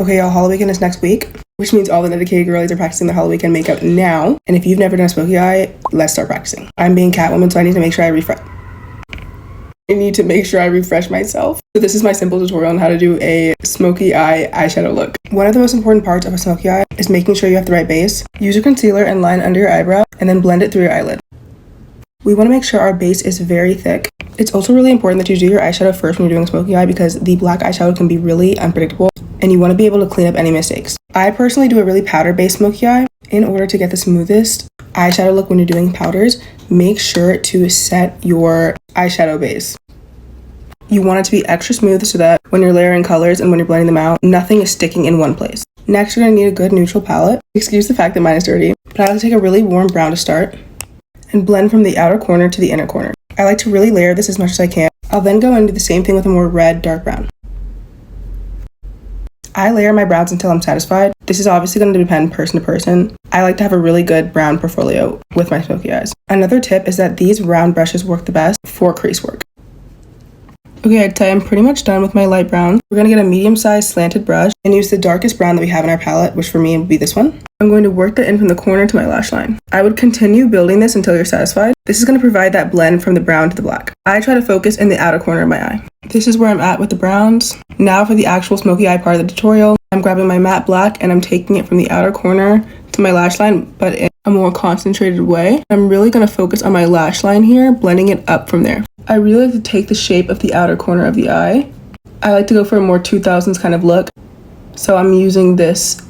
Okay, y'all, Hollow Weekend is next week, which means all the dedicated girlies are practicing their Hollow Weekend makeup now. And if you've never done a Smokey Eye, let's start practicing. I'm being Catwoman, so I need to make sure I refresh myself. So this is my simple tutorial on how to do a Smokey Eye eyeshadow look. One of the most important parts of a Smokey Eye is making sure you have the right base. Use your concealer and line under your eyebrow, and then blend it through your eyelid. We want to make sure our base is very thick. It's also really important that you do your eyeshadow first when you're doing a Smokey Eye because the black eyeshadow can be really unpredictable and you want to be able to clean up any mistakes. I personally do a really powder-based Smokey Eye. In order to get the smoothest eyeshadow look when you're doing powders, make sure to set your eyeshadow base. You want it to be extra smooth so that when you're layering colors and when you're blending them out, nothing is sticking in one place. Next, you're going to need a good neutral palette. Excuse the fact that mine is dirty, but I like to take a really warm brown to start and blend from the outer corner to the inner corner. I like to really layer this as much as I can. I'll then go and do the same thing with a more red, dark brown. I layer my browns until I'm satisfied. This is obviously going to depend person to person. I like to have a really good brown portfolio with my Smokey Eyes. Another tip is that these round brushes work the best for crease work. Okay, I'd say I'm pretty much done with my light brown. We're going to get a medium-sized slanted brush and use the darkest brown that we have in our palette, which for me would be this one. I'm going to work that in from the corner to my lash line. I would continue building this until you're satisfied. This is going to provide that blend from the brown to the black. I try to focus in the outer corner of my eye. This is where I'm at with the browns. Now for the actual Smokey Eye part of the tutorial, I'm grabbing my matte black and I'm taking it from the outer corner to my lash line, but in a more concentrated way. I'm really going to focus on my lash line here, blending it up from there. I really like to take the shape of the outer corner of the eye. I like to go for a more 2000s kind of look, so I'm using this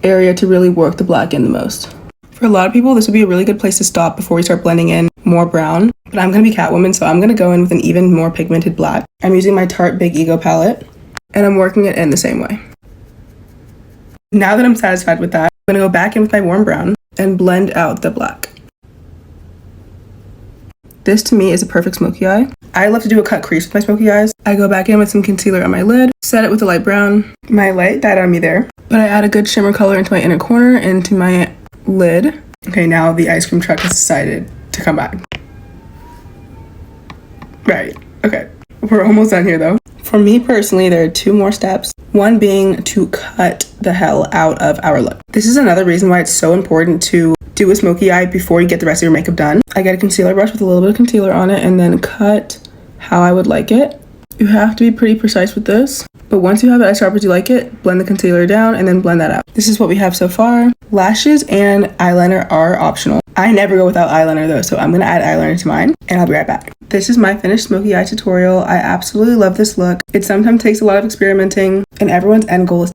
area to really work the black in the most. For a lot of people, this would be a really good place to stop before we start blending in more brown, but I'm going to be Catwoman, so I'm going to go in with an even more pigmented black. I'm using my Tarte Big Ego palette, and I'm working it in the same way. Now that I'm satisfied with that, I'm going to go back in with my warm brown and blend out the black. This to me is a perfect Smokey Eye. I love to do a cut crease with my Smokey Eyes. I go back in with some concealer on my lid, set it with a light brown. My light died on me there, but I add a good shimmer color into my inner corner, into my lid. Okay, now the ice cream truck has decided to come back. Right, okay. We're almost done here though. For me personally, there are two more steps. One being to cut the hell out of our look. This is another reason why it's so important to do a Smokey Eye before you get the rest of your makeup done. I get a concealer brush with a little bit of concealer on it and then cut how I would like it. You have to be pretty precise with this, but once you have it as sharp as you like it, blend the concealer down and then blend that out. This is what we have so far. Lashes and eyeliner are optional. I never go without eyeliner though, so I'm gonna add eyeliner to mine and I'll be right back. This is my finished Smokey Eye tutorial. I absolutely love this look. It sometimes takes a lot of experimenting and everyone's end goal is